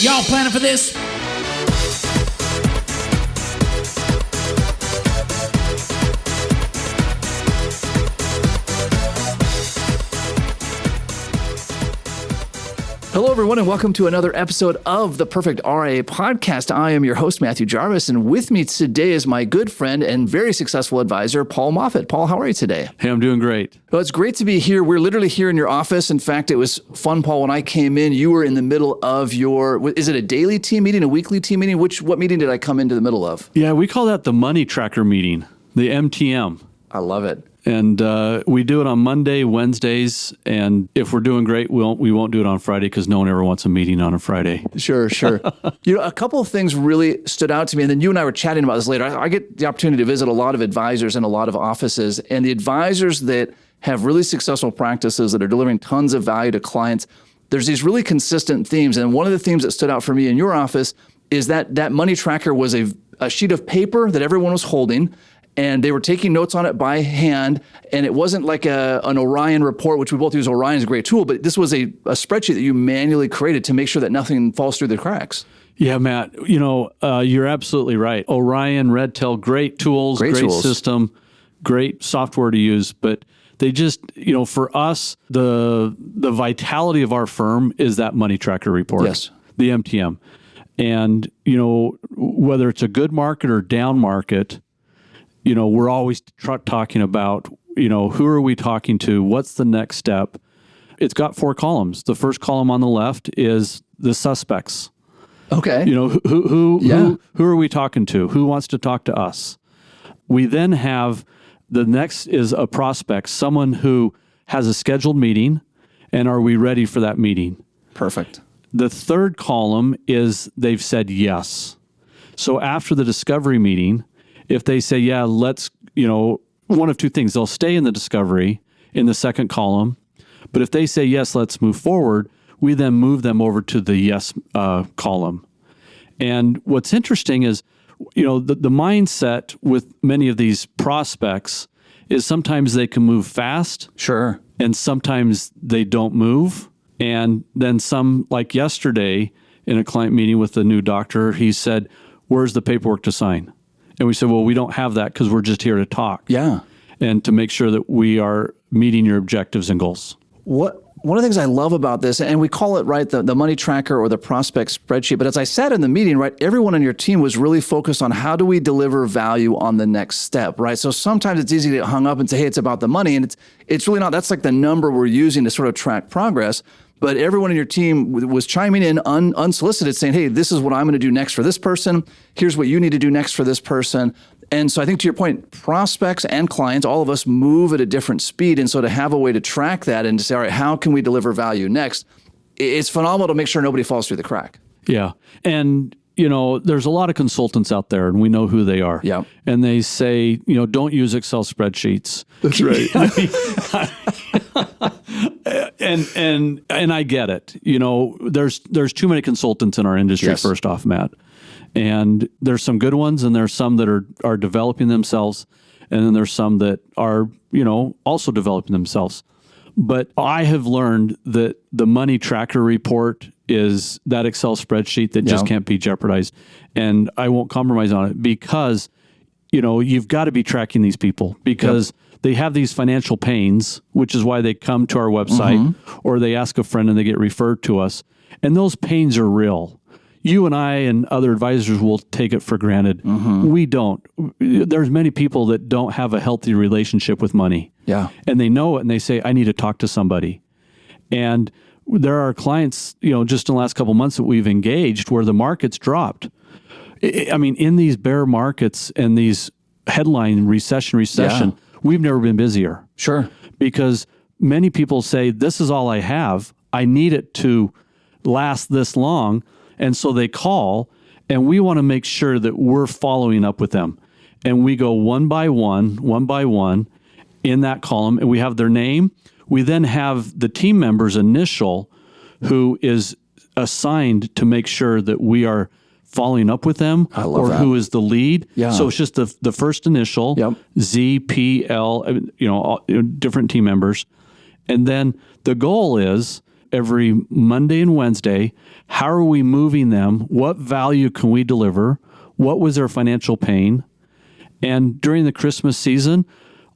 Y'all planning for this? Hello, everyone, and welcome to another episode of the Perfect RIA podcast. I am your host, Matthew Jarvis, and with me today is my good friend and very successful advisor, Paul Moffat. Paul, how are you today? Hey, I'm doing great. Well, it's great to be here. We're literally here in your office. In fact, it was fun, Paul. When I came in, you were in the middle of your, is it a daily team meeting, a weekly team meeting? What meeting did I come into the middle of? Yeah, we call that the money tracker meeting, the MTM. I love it. And we do it on Monday, Wednesdays, and if we're doing great, we won't do it on Friday because no one ever wants a meeting on a Friday. Sure. A couple of things really stood out to me, and then you and I were chatting about this later. I get the opportunity to visit a lot of advisors in a lot of offices, and the advisors that have really successful practices that are delivering tons of value to clients, there's these really consistent themes. And one of the themes that stood out for me in your office is that money tracker was a sheet of paper that everyone was holding, and they were taking notes on it by hand. And it wasn't like an Orion report, which we both use. Orion is a great tool, but this was a spreadsheet that you manually created to make sure that nothing falls through the cracks. Yeah, Matt, you're absolutely right. Orion, Redtail, great tools, great system, great software to use. But they just, for us, the vitality of our firm is that money tracker report, yes, the MTM. And, whether it's a good market or down market, we're always talking about, who are we talking to? What's the next step? It's got 4 columns. The first column on the left is the suspects. Okay. Who are we talking to? Who wants to talk to us? We then have the next is a prospect, someone who has a scheduled meeting, and are we ready for that meeting? Perfect. The third column is they've said yes. So after the discovery meeting, if they say, yeah, let's, one of two things, they'll stay in the discovery in the second column. But if they say, yes, let's move forward, we then move them over to the yes column. And what's interesting is, the mindset with many of these prospects is sometimes they can move fast. Sure. And sometimes they don't move. And then some, like yesterday in a client meeting with a new doctor, he said, where's the paperwork to sign? And we said, well, we don't have that because we're just here to talk. Yeah. And to make sure that we are meeting your objectives and goals. One of the things I love about this, and we call it, right, the money tracker or the prospect spreadsheet, but as I said in the meeting, right, everyone on your team was really focused on how do we deliver value on the next step, right? So sometimes it's easy to get hung up and say, hey, it's about the money. And it's really not. That's like the number we're using to sort of track progress. But everyone in your team was chiming in unsolicited, saying, hey, this is what I'm going to do next for this person. Here's what you need to do next for this person. And so I think to your point, prospects and clients, all of us move at a different speed. And so to have a way to track that and to say, all right, how can we deliver value next? It's phenomenal to make sure nobody falls through the crack. Yeah. And, there's a lot of consultants out there and we know who they are. Yeah. And they say, don't use Excel spreadsheets. That's right. And I get it. There's too many consultants in our industry, yes, first off, Matt. And there's some good ones and there's some that are developing themselves. And then there's some that are, also developing themselves. But I have learned that the money tracker report is that Excel spreadsheet that just can't be jeopardized. And I won't compromise on it because, you've got to be tracking these people because they have these financial pains, which is why they come to our website or they ask a friend and they get referred to us. And those pains are real. You and I and other advisors will take it for granted. We don't. There's many people that don't have a healthy relationship with money. Yeah. And they know it and they say, I need to talk to somebody. And there are clients, just in the last couple of months that we've engaged where the market's dropped. In these bear markets and these headline recession, we've never been busier. Sure. Because many people say, this is all I have. I need it to last this long. And so they call, and we want to make sure that we're following up with them. And we go one by one in that column, and we have their name. We then have the team member's initial who is assigned to make sure that we are following up with them, or that. who is the lead. Yeah. So it's just the first initial, Yep. Z, P, L, different team members. And then the goal is every Monday and Wednesday, how are we moving them? What value can we deliver? What was their financial pain? And during the Christmas season,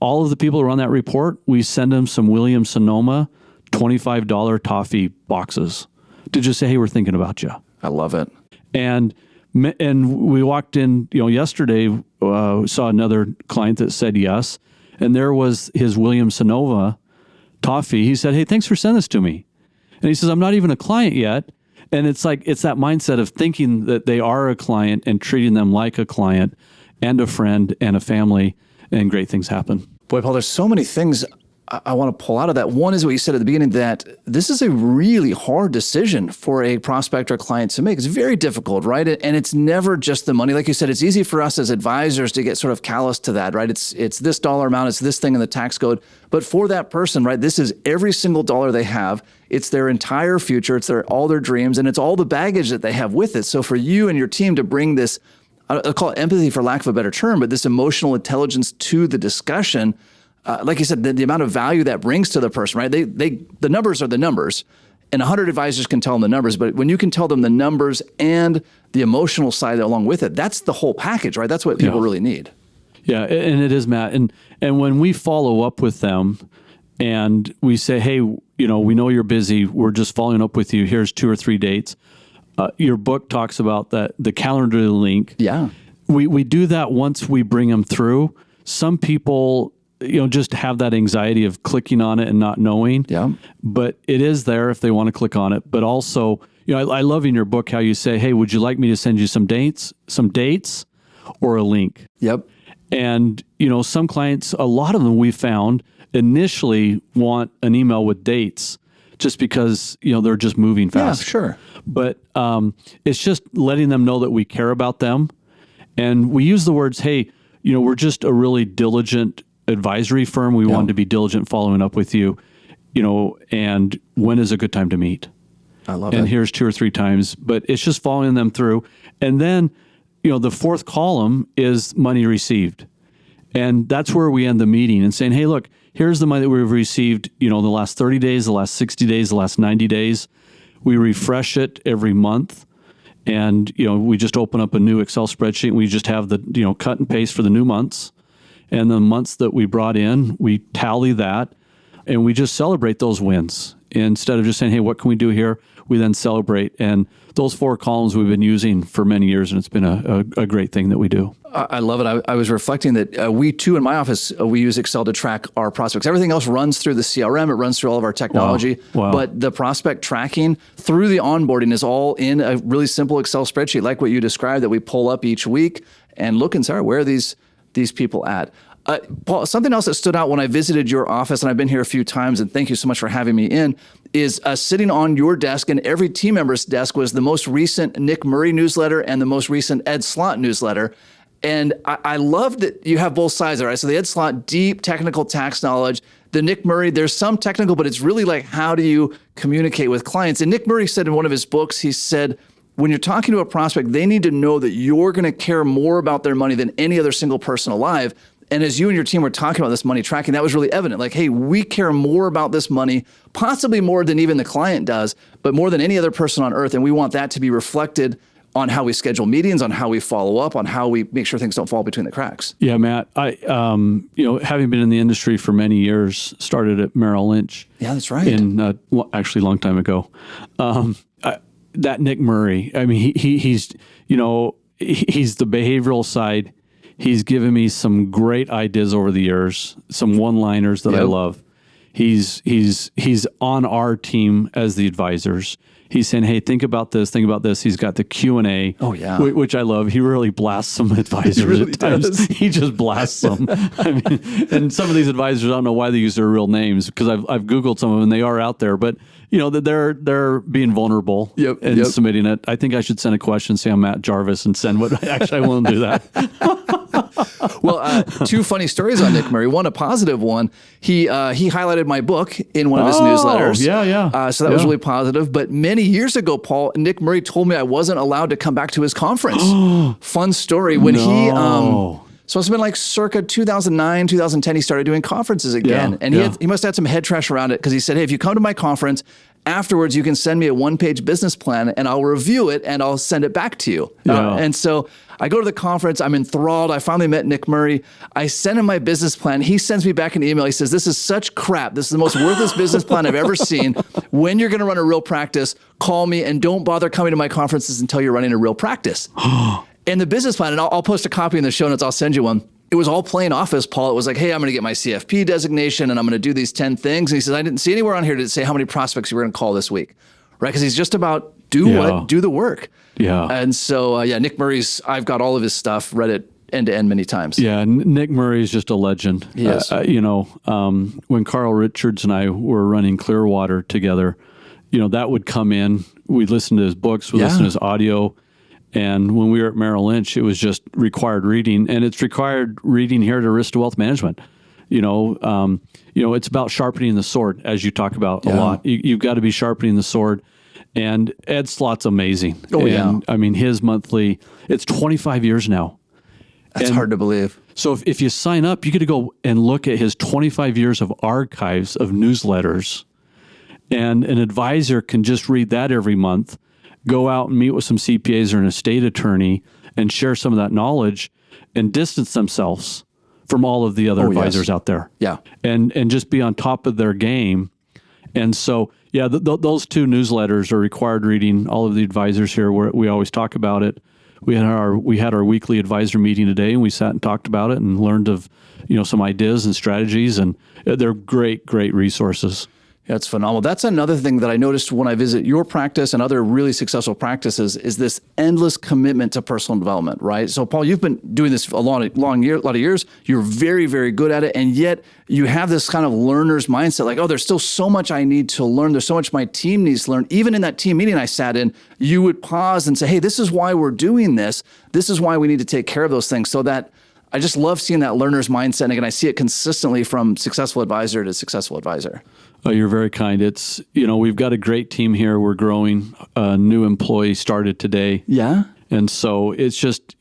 all of the people who are on that report, we send them some Williams-Sonoma $25 toffee boxes to just say, hey, we're thinking about you. I love it. And we walked in, yesterday, saw another client that said yes, and there was his Williams-Sonoma toffee. He said, hey, thanks for sending this to me. And he says, I'm not even a client yet. And it's like, it's that mindset of thinking that they are a client and treating them like a client and a friend and a family, and great things happen. Boy, Paul, there's so many things I want to pull out of that. One is what you said at the beginning, that this is a really hard decision for a prospect or client to make. It's very difficult, right? And it's never just the money. Like you said, it's easy for us as advisors to get sort of callous to that, right? It's this dollar amount, it's this thing in the tax code. But for that person, right, this is every single dollar they have. It's their entire future. It's all their dreams, and it's all the baggage that they have with it. So for you and your team to bring this, I'll call it empathy for lack of a better term, but this emotional intelligence to the discussion, like you said, the amount of value that brings to the person, right? The numbers are the numbers, and 100 advisors can tell them the numbers, but when you can tell them the numbers and the emotional side along with it, that's the whole package, right? That's what people really need. Yeah, and it is, Matt. And when we follow up with them and we say, hey, we know you're busy. We're just following up with you. Here's 2 or 3 dates. Your book talks about the calendar link. Yeah. We do that once we bring them through. Some people, just have that anxiety of clicking on it and not knowing. Yeah. But it is there if they want to click on it. But also, I love in your book how you say, hey, would you like me to send you some dates, or a link? Yep. And, some clients, a lot of them we found initially want an email with dates just because, they're just moving fast. Yeah, sure. But it's just letting them know that we care about them. And we use the words, hey, we're just a really diligent advisory firm. We want to be diligent following up with you, and when is a good time to meet? I love and it. Here's 2 or 3 times, but it's just following them through. And then, the fourth column is money received. And that's where we end the meeting and saying, hey, look, here's the money that we've received, the last 30 days, the last 60 days, the last 90 days. We refresh it every month. And, we just open up a new Excel spreadsheet and we just have the, cut and paste for the new months. And the months that we brought in, we tally that and we just celebrate those wins. Instead of just saying, hey, what can we do here? We then celebrate. And those 4 columns we've been using for many years, and it's been a great thing that we do. I love it. I was reflecting that we too, in my office, we use Excel to track our prospects. Everything else runs through the CRM. It runs through all of our technology. Wow. But the prospect tracking through the onboarding is all in a really simple Excel spreadsheet, like what you described, that we pull up each week and look and say, where are these people at? Paul, something else that stood out when I visited your office, and I've been here a few times, and thank you so much for having me in, is sitting on your desk, and every team member's desk was the most recent Nick Murray newsletter and the most recent Ed Slott newsletter. And I love that you have both sides there, right? So the Ed Slott, deep technical tax knowledge. The Nick Murray, there's some technical, but it's really like, how do you communicate with clients? And Nick Murray said in one of his books, he said, when you're talking to a prospect, they need to know that you're going to care more about their money than any other single person alive. And as you and your team were talking about this money tracking, that was really evident. Like, hey, we care more about this money, possibly more than even the client does, but more than any other person on earth. And we want that to be reflected on how we schedule meetings, on how we follow up, on how we make sure things don't fall between the cracks. Yeah, Matt, I, having been in the industry for many years, started at Merrill Lynch. Yeah, that's right. Actually a long time ago. That Nick Murray, I mean, he's the behavioral side. He's given me some great ideas over the years, some one-liners that I love. He's on our team as the advisors. He's saying, hey, think about this. He's got the Q&A, which I love. He really blasts some advisors really at times. does. He just blasts them. I mean, and some of these advisors, I don't know why they use their real names, because I've Googled some of them and they are out there. But, they're being vulnerable and submitting it. I think I should send a question, say I'm Matt Jarvis, and send what. Actually, I won't do that. Well, 2 funny stories on Nick Murray. One, a positive one. He highlighted my book in one of his newsletters. Yeah. So that was really positive. But many many years ago, Paul, Nick Murray told me I wasn't allowed to come back to his conference. Fun story. When so it's been like circa 2009, 2010, he started doing conferences again. And he must have had some head trash around it because he said, hey, if you come to my conference, afterwards you can send me a one-page business plan and I'll review it and I'll send it back to you. And so I go to the conference, I'm enthralled. I finally met Nick Murray. I send him my business plan. He sends me back an email. He says, this is such crap. This is the most worthless business plan I've ever seen. When you're going to run a real practice, call me and don't bother coming to my conferences until you're running a real practice. And the business plan, and I'll post a copy in the show notes, I'll send you one. It was all plain office, Paul. It was like, hey, I'm going to get my CFP designation and I'm going to do these 10 things. And he says, I didn't see anywhere on here to say how many prospects you were going to call this week, right? Because he's just about do the work. Yeah. And so, Nick Murray's, I've got all of his stuff, read it end to end many times. Yeah, Nick Murray is just a legend. He is. When Carl Richards and I were running Clearwater together, that would come in. We'd listen to his books, we'd listen to his audio. And when we were at Merrill Lynch, it was just required reading, and it's required reading here at Arista Wealth Management. It's about sharpening the sword, as you talk about a lot. You've got to be sharpening the sword. And Ed Slott's amazing. I mean, his monthly, it's 25 years now. That's hard to believe. So if you sign up, you get to go and look at his 25 years of archives of newsletters. And an advisor can just read that every month, go out and meet with some CPAs or an estate attorney and share some of that knowledge and distance themselves from all of the other advisors out there. Yeah. And just be on top of their game. And so, those two newsletters are required reading. All of the advisors here, we always talk about it. We had our weekly advisor meeting today, and we sat and talked about it and learned of, some ideas and strategies, and they're great resources. That's phenomenal. That's another thing that I noticed when I visit your practice and other really successful practices is this endless commitment to personal development, right? So, Paul, you've been doing this a lot of years. You're very, very good at it. And yet you have this kind of learner's mindset, like, oh, there's still so much I need to learn. There's so much my team needs to learn. Even in that team meeting I sat in, you would pause and say, hey, this is why we're doing this. This is why we need to take care of those things. So that I just love seeing that learner's mindset. And again, I see it consistently from successful advisor to successful advisor. Oh, you're very kind. It's, we've got a great team here. We're growing. A new employee started today. Yeah. And so it's just,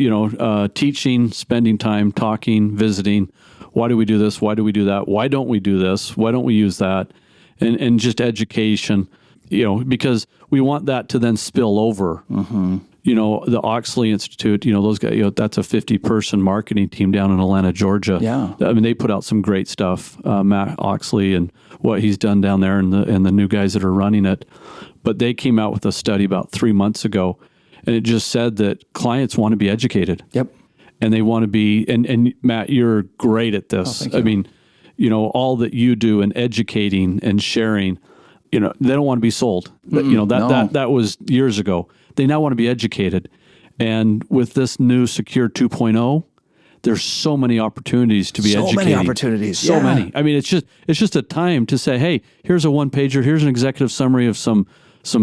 teaching, spending time, talking, visiting. Why do we do this? Why do we do that? Why don't we do this? Why don't we use that? And just education, because we want that to then spill over. Mm-hmm. The Oxley Institute, those guys, that's a 50-person marketing team down in Atlanta, Georgia. Yeah. I mean, they put out some great stuff, Matt Oxley and what he's done down there and the new guys that are running it. But they came out with a study about 3 months ago, and it just said that clients want to be educated. Yep. And they want to be, and Matt, you're great at this. Oh, thank you. I mean, all that you do in educating and sharing, they don't want to be sold. That was years ago. They now want to be educated. And with this new Secure 2.0, there's so many opportunities to be educated. So many opportunities. So many. I mean, it's just a time to say, hey, here's a one-pager. Here's an executive summary of some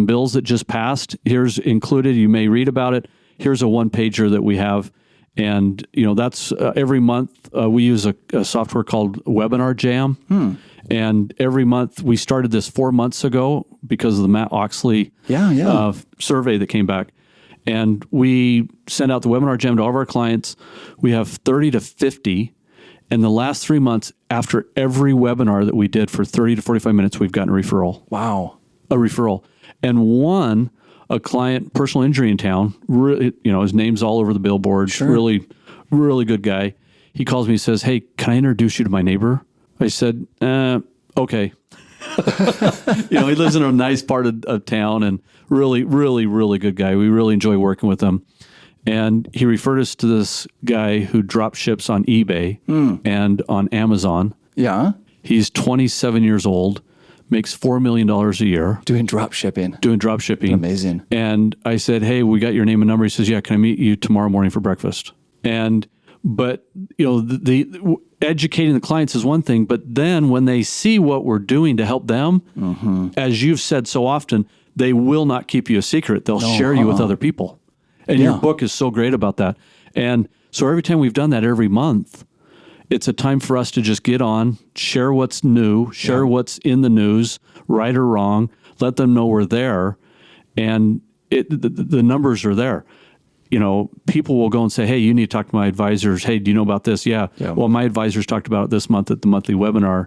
bills that just passed. Here's included. You may read about it. Here's a one-pager that we have. And, that's every month we use a software called Webinar Jam. And every month, we started this 4 months ago because of the Matt Oxley survey that came back. And we send out the Webinar Jam to all of our clients. We have 30 to 50. And the last 3 months, after every webinar that we did for 30 to 45 minutes, we've gotten a referral. Wow. A referral. And a client, personal injury in town, really, his name's all over the billboards. Sure. Really, really good guy. He calls me and says, hey, can I introduce you to my neighbor? I said, okay. He lives in a nice part of town and really, really, really good guy. We really enjoy working with him. And he referred us to this guy who drop ships on eBay and on Amazon. Yeah. He's 27 years old, makes $4 million a year. Doing drop shipping. Amazing. And I said, hey, we got your name and number. He says, yeah, can I meet you tomorrow morning for breakfast? But the educating the clients is one thing, but then when they see what we're doing to help them, as you've said so often, they will not keep you a secret. They'll share you with other people. And your book is so great about that. And so every time we've done that every month, it's a time for us to just get on, share what's new, share what's in the news, right or wrong, let them know we're there. And the numbers are there. People will go and say, hey, you need to talk to my advisors. Hey, do you know about this? Yeah. Well, my advisors talked about it this month at the monthly webinar.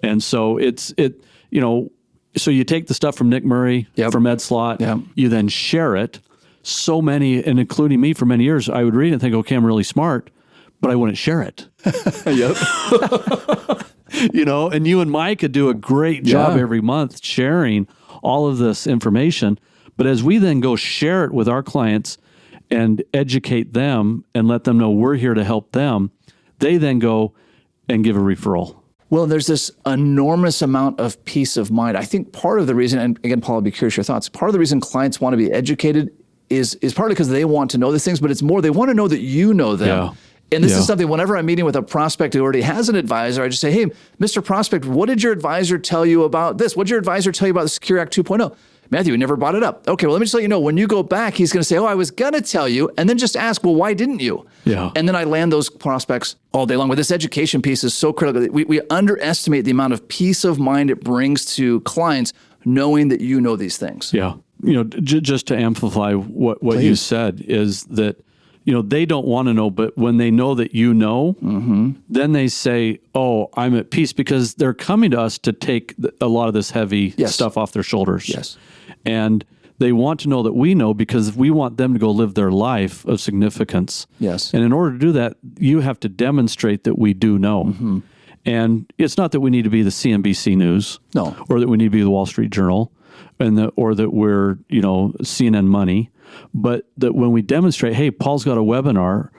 And so so you take the stuff from Nick Murray, from Ed Slott, you then share it. So many, and including me for many years, I would read it and think, okay, I'm really smart, but I wouldn't share it. And you and Mike could do a great job every month sharing all of this information. But as we then go share it with our clients and educate them and let them know we're here to help them, they then go and give a referral. Well, there's this enormous amount of peace of mind. I think part of the reason, and again, Paul, I'd be curious your thoughts, part of the reason clients want to be educated is partly because they want to know these things, but it's more they want to know that you know them. Yeah. And this is something, whenever I'm meeting with a prospect who already has an advisor, I just say, hey, Mr. Prospect, what did your advisor tell you about this? What did your advisor tell you about the Secure Act 2.0? Matthew, he never brought it up. Okay, well, let me just let you know, when you go back, he's going to say, oh, I was going to tell you, and then just ask, well, why didn't you? Yeah. And then I land those prospects all day long. But this education piece is so critical. We underestimate the amount of peace of mind it brings to clients knowing that you know these things. Yeah. Just to amplify what you said is that, they don't want to know, but when they know that then they say, oh, I'm at peace, because they're coming to us to take a lot of this heavy stuff off their shoulders. Yes. And they want to know that we know, because we want them to go live their life of significance. Yes. And in order to do that, you have to demonstrate that we do know. Mm-hmm. And it's not that we need to be the CNBC News. No. Or that we need to be the Wall Street Journal, or that we're, CNN Money. But that when we demonstrate, hey, Paul's got a webinar,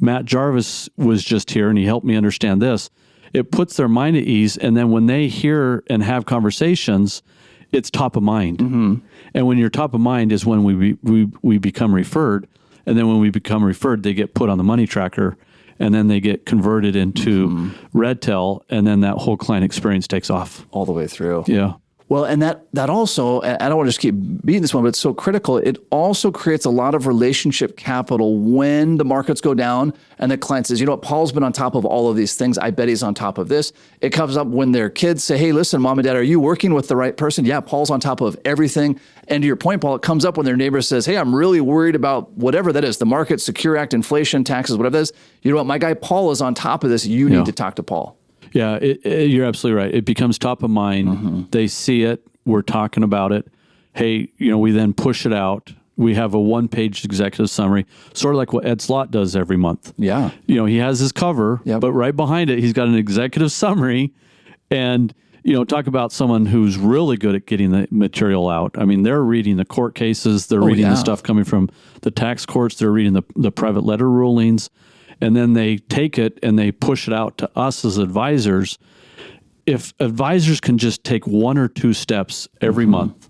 Matt Jarvis was just here and he helped me understand this, it puts their mind at ease. And then when they hear and have conversations, it's top of mind. Mm-hmm. And when you're top of mind is when we become referred. And then when we become referred, they get put on the money tracker, and then they get converted into Redtail, and then that whole client experience takes off. All the way through. Yeah. Well, and that also, I don't want to just keep beating this one, but it's so critical. It also creates a lot of relationship capital when the markets go down and the client says, you know what, Paul's been on top of all of these things. I bet he's on top of this. It comes up when their kids say, hey, listen, mom and dad, are you working with the right person? Yeah, Paul's on top of everything. And to your point, Paul, it comes up when their neighbor says, hey, I'm really worried about whatever that is, the market, Secure Act, inflation, taxes, whatever that is. You know what, my guy Paul is on top of this. You need to talk to Paul. Yeah, you're absolutely right. It becomes top of mind. Mm-hmm. They see it. We're talking about it. Hey, we then push it out. We have a one-page executive summary, sort of like what Ed Slott does every month. Yeah. He has his cover, but right behind it, he's got an executive summary. And, talk about someone who's really good at getting the material out. I mean, they're reading the court cases. They're reading the stuff coming from the tax courts. They're reading the private letter rulings. And then they take it and they push it out to us as advisors. If advisors can just take one or two steps every month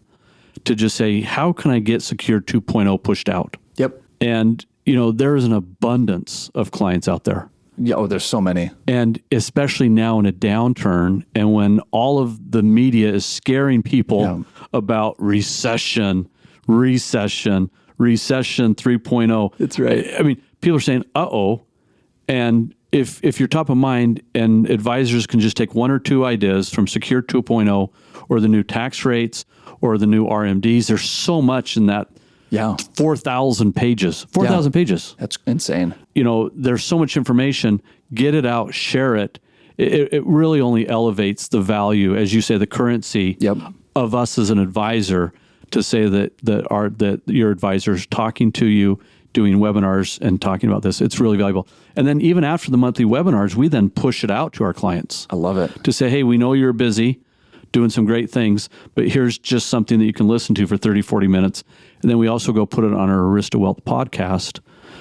to just say, how can I get Secure 2.0 pushed out? Yep. And, there is an abundance of clients out there. Yeah. Oh, there's so many. And especially now in a downturn, and when all of the media is scaring people about recession 3.0. That's right. I mean, people are saying, uh-oh. And if you're top of mind and advisors can just take one or two ideas from Secure 2.0 or the new tax rates or the new RMDs, there's so much in that 4,000 pages. 4,000 pages. That's insane. There's so much information. Get it out, share it. It really only elevates the value, as you say, the currency of us as an advisor, to say that your advisor's talking to you, doing webinars and talking about this. It's really valuable. And then even after the monthly webinars, we then push it out to our clients. I love it. To say, hey, we know you're busy doing some great things, but here's just something that you can listen to for 30, 40 minutes. And then we also go put it on our Arista Wealth podcast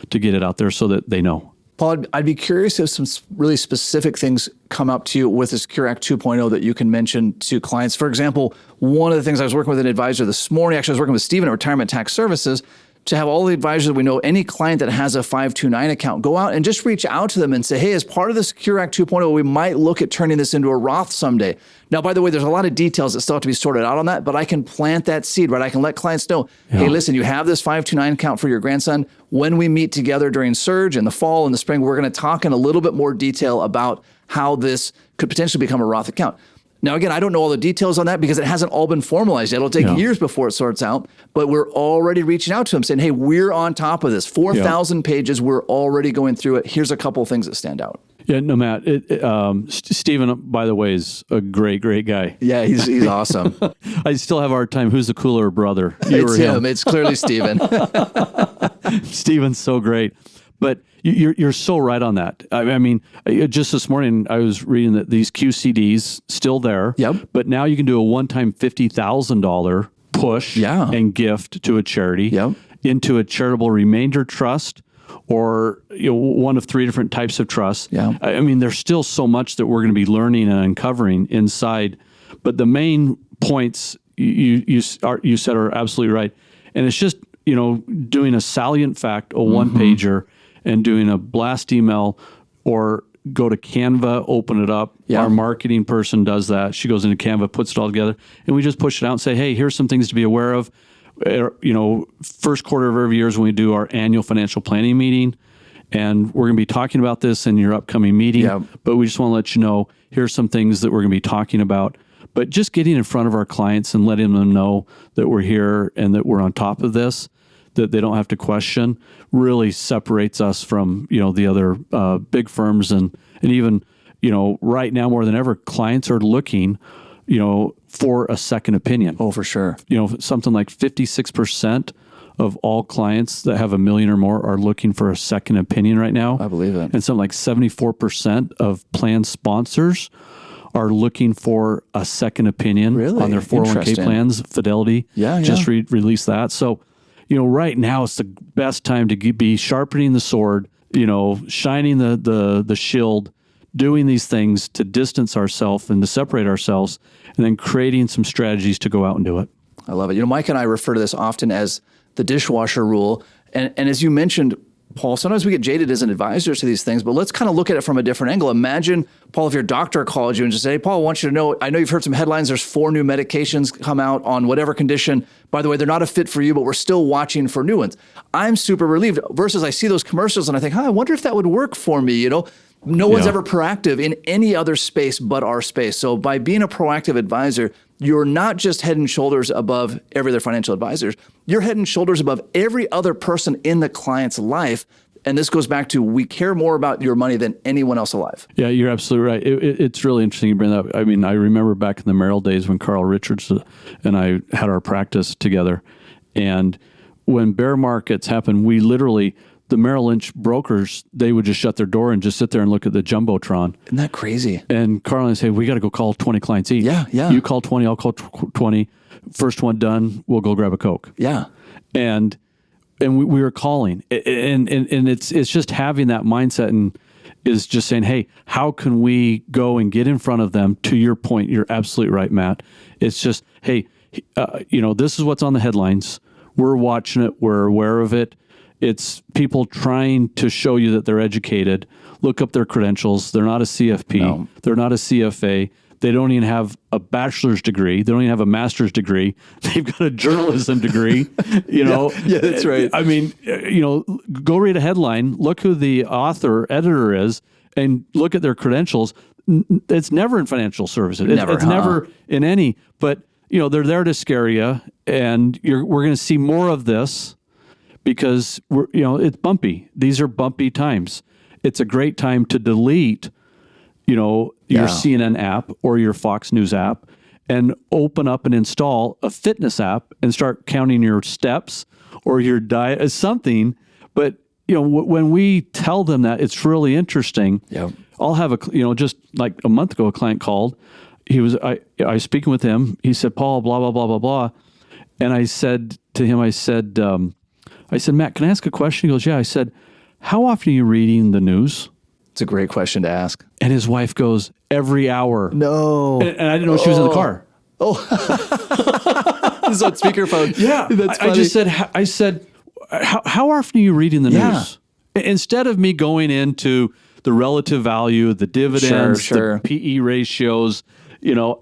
to get it out there so that they know. Paul, I'd be curious if some really specific things come up to you with the Secure Act 2.0 that you can mention to clients. For example, one of the things I was working with an advisor this morning, actually I was working with Stephen at Retirement Tax Services, to have all the advisors that we know, any client that has a 529 account, go out and just reach out to them and say, hey, as part of the Secure Act 2.0, we might look at turning this into a Roth someday. Now, by the way, there's a lot of details that still have to be sorted out on that, but I can plant that seed, right? I can let clients know, hey, listen, you have this 529 account for your grandson. When we meet together during Surge in the fall and the spring, we're going to talk in a little bit more detail about how this could potentially become a Roth account. Now, again, I don't know all the details on that because it hasn't all been formalized yet. It'll take years before it sorts out, but we're already reaching out to them saying, hey, we're on top of this. 4,000 pages. We're already going through it. Here's a couple of things that stand out. Yeah, no, Matt. Stephen, by the way, is a great guy. Yeah, he's awesome. I still have a hard time. Who's the cooler brother? It's him. It's clearly Stephen. Stephen's so great. But you're so right on that. I mean, just this morning I was reading that these QCDs still there. Yep. But now you can do a one-time $50,000 push and gift to a charity into a charitable remainder trust, or one of 3 different types of trusts. Yeah. I mean, there's still so much that we're going to be learning and uncovering inside. But the main points you said are absolutely right. And it's just doing a salient fact, a one-pager, and doing a blast email, or go to Canva, open it up. Yeah. Our marketing person does that. She goes into Canva, puts it all together, and we just push it out and say, hey, here's some things to be aware of. First quarter of every year is when we do our annual financial planning meeting, and we're going to be talking about this in your upcoming meeting. Yeah. But we just want to let you know, here's some things that we're going to be talking about. But just getting in front of our clients and letting them know that we're here and that we're on top of this, that they don't have to question, really separates us from the other big firms, and even right now more than ever, clients are looking for a second opinion. Oh, for sure. Something like 56% of all clients that have $1 million or more are looking for a second opinion right now. I believe it. And something like 74% of plan sponsors are looking for a second opinion on their 401k plans. Fidelity just released that. So, right now it's the best time to be sharpening the sword, shining the shield, doing these things to distance ourselves and to separate ourselves, and then creating some strategies to go out and do it. I love it. Mike and I refer to this often as the dishwasher rule. And as you mentioned, Paul, sometimes we get jaded as an advisors to these things, but let's kind of look at it from a different angle. Imagine, Paul, if your doctor called you and just said, hey, Paul, I want you to know, I know you've heard some headlines. There's 4 new medications come out on whatever condition. By the way, they're not a fit for you, but we're still watching for new ones. I'm super relieved versus I see those commercials and I think, I wonder if that would work for me, No one's ever proactive in any other space but our space. So by being a proactive advisor, you're not just head and shoulders above every other financial advisor. You're head and shoulders above every other person in the client's life. And this goes back to, we care more about your money than anyone else alive. Yeah, you're absolutely right. It's really interesting you bring that up. I mean, I remember back in the Merrill days when Carl Richards and I had our practice together. And when bear markets happen, we literally, the Merrill Lynch brokers, they would just shut their door and just sit there and look at the Jumbotron. Isn't that crazy? And Carl and I say, we got to go call 20 clients each. Yeah. You call 20, I'll call 20. First one done, we'll go grab a Coke. Yeah. And we were calling, and it's just having that mindset, and is just saying, hey, how can we go and get in front of them? To your point, you're absolutely right, Matt. It's just, hey, this is what's on the headlines. We're watching it. We're aware of it. It's people trying to show you that they're educated. Look up their credentials. They're not a CFP. No. They're not a CFA. They don't even have a bachelor's degree. They don't even have a master's degree. They've got a journalism degree, Yeah, that's right. I mean, go read a headline, look who the author, editor is, and look at their credentials. It's never in financial services. It's never in any, but they're there to scare you, and we're going to see more of this because it's bumpy. These are bumpy times. It's a great time to delete your CNN app or your Fox News app and open up and install a fitness app and start counting your steps or your diet as something. But, when we tell them that, it's really interesting. Yeah. I'll have just like a month ago, a client called. I was speaking with him. He said, Paul, blah, blah, blah, blah, blah. And I said to him, I said, Matt, can I ask a question? He goes, yeah. I said, how often are you reading the news? It's a great question to ask. And his wife goes, every hour. No. And I didn't know she was in the car. Oh. This is on speakerphone. Yeah. That's funny. I said, how often are you reading the news? Instead of me going into the relative value, the dividends, the PE ratios,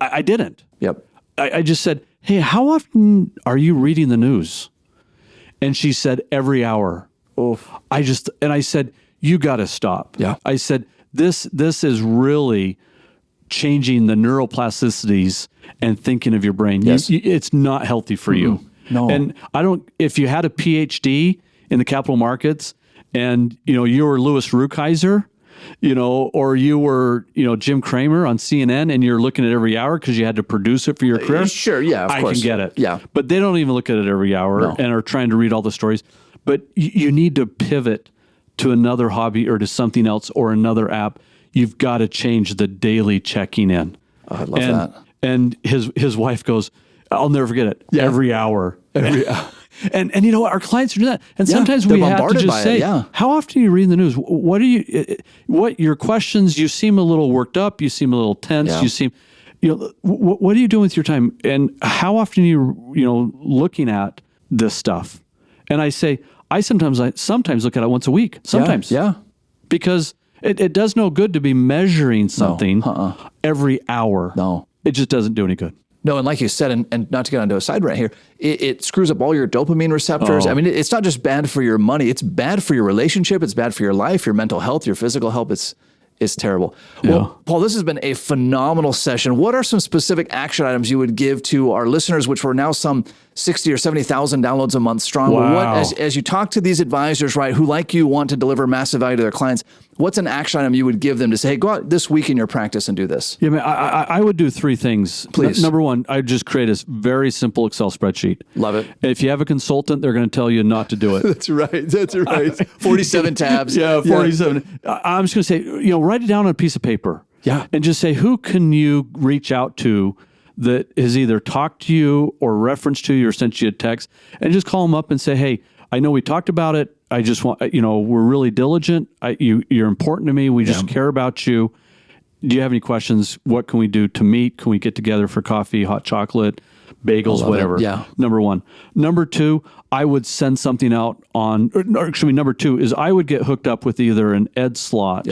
I didn't. Yep. I just said, hey, how often are you reading the news? And she said, every hour. Oof. I said, you got to stop. Yeah. I said, this is really changing the neuroplasticities and thinking of your brain. Yes. It's not healthy for you. No. And if you had a PhD in the capital markets and, you were Louis Rukeyser, or you were, Jim Cramer on CNN and you're looking at it every hour because you had to produce it for your career. Sure, yeah, of course. I can get it. Yeah. But they don't even look at it every hour and are trying to read all the stories. But you need to pivot to another hobby or to something else or another app. You've got to change the daily checking in. Oh, I love that. And his wife goes, I'll never forget it. Yeah. Every hour. And you know what? Our clients are doing that. And sometimes they're we have to bombarded just by say, it, how often are you reading the news? What your questions, you seem a little worked up. You seem a little tense. Yeah. You seem, what are you doing with your time? And how often are you, looking at this stuff? And I say, I sometimes look at it once a week. Sometimes. Yeah. Because it does no good to be measuring something every hour. No. It just doesn't do any good. No, and like you said, and not to get onto a side rant here, it screws up all your dopamine receptors. I mean, it's not just bad for your money; it's bad for your relationship. It's bad for your life, your mental health, your physical health. It's terrible. Yeah. Well, Paul, this has been a phenomenal session. What are some specific action items you would give to our listeners, which were now some 60 or 70,000 downloads a month strong? Wow. As you talk to these advisors, right, who like you want to deliver massive value to their clients, what's an action item you would give them to say, hey, go out this week in your practice and do this? Yeah, man, I would do three things. Please. Number one, I'd just create a very simple Excel spreadsheet. Love it. If you have a consultant, they're going to tell you not to do it. That's right. 47 tabs. Yeah, 47. I'm just going to say, write it down on a piece of paper. Yeah. And just say, who can you reach out to that has either talked to you or referenced to you or sent you a text, and just call them up and say, hey, I know we talked about it. I just want, we're really diligent. You're important to me. We just care about you. Do you have any questions? What can we do to meet? Can we get together for coffee, hot chocolate, bagels, whatever? Yeah. Number one. Number two, I would send something out number two is I would get hooked up with either an Ed Slott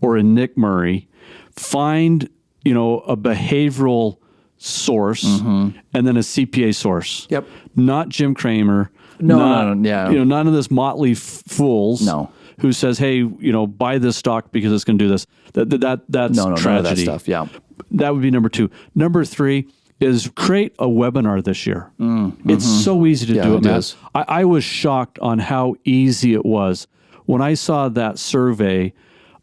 or a Nick Murray, find, a behavioral source and then a CPA source. Yep. Not Jim Cramer. No. None of this motley fools. No. Who says, hey, buy this stock because it's going to do this. That's tragedy. None of that stuff. Yeah. That would be number two. Number three is create a webinar this year. It's so easy to do it, man. I was shocked on how easy it was. When I saw that survey,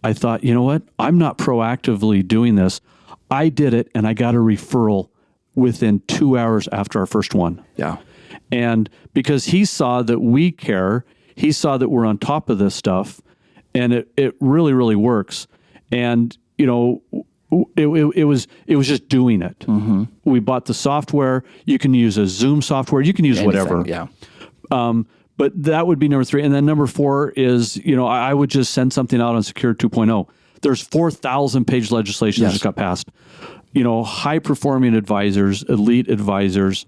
I thought, you know what? I'm not proactively doing this. I did it, and I got a referral within 2 hours after our first one. Yeah. And because he saw that we care, he saw that we're on top of this stuff, and it really, really works. And, it was just doing it. We bought the software. You can use a Zoom software. You can use whatever. Yeah. But that would be number three. And then number four is, I would just send something out on Secure 2.0. There's 4,000 page legislation that just got passed. High performing advisors, elite advisors,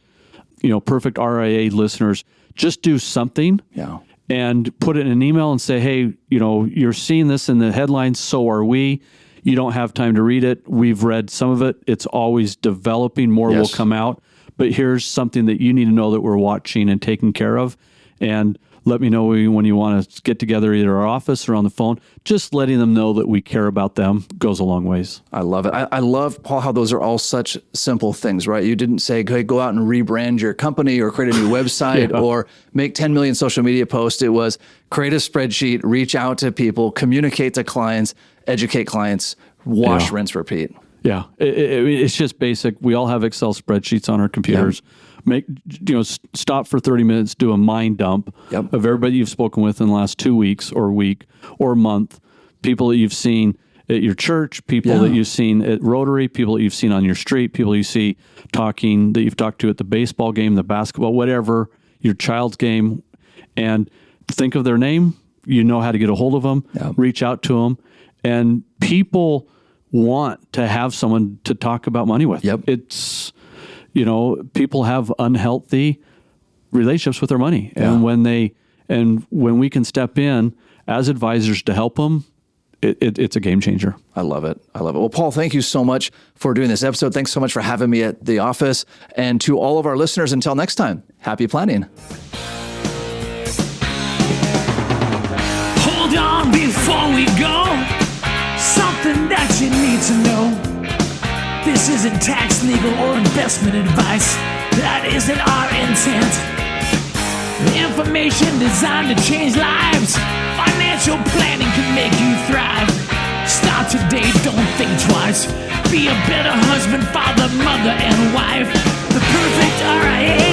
perfect RIA listeners, just do something. Yeah. And put it in an email and say, hey, you're seeing this in the headlines. So are we. You don't have time to read it. We've read some of it. It's always developing. More will come out. But here's something that you need to know that we're watching and taking care of. And let me know when you want to get together, either our office or on the phone. Just letting them know that we care about them goes a long ways. I love it. I love, Paul, how those are all such simple things, right? You didn't say, hey, go out and rebrand your company or create a new website or make 10 million social media posts. It was create a spreadsheet, reach out to people, communicate to clients, educate clients, wash, rinse, repeat. Yeah, it's just basic. We all have Excel spreadsheets on our computers. Stop for 30 minutes, do a mind dump of everybody you've spoken with in the last 2 weeks or week or month, people that you've seen at your church, people that you've seen at Rotary, people that you've seen on your street, people you see that you've talked to at the baseball game, the basketball, whatever, your child's game, and think of their name. You know how to get a hold of them, reach out to them, and people want to have someone to talk about money with. It's... people have unhealthy relationships with their money. And when we can step in as advisors to help them, it's a game changer. I love it. Well, Paul, thank you so much for doing this episode. Thanks so much for having me at the office. And to all of our listeners, until next time, happy planning. Hold on before we go. Something that you need to know. This isn't tax, legal, or investment advice. That isn't our intent. Information designed to change lives. Financial planning can make you thrive. Start today, don't think twice. Be a better husband, father, mother, and wife. The perfect RIA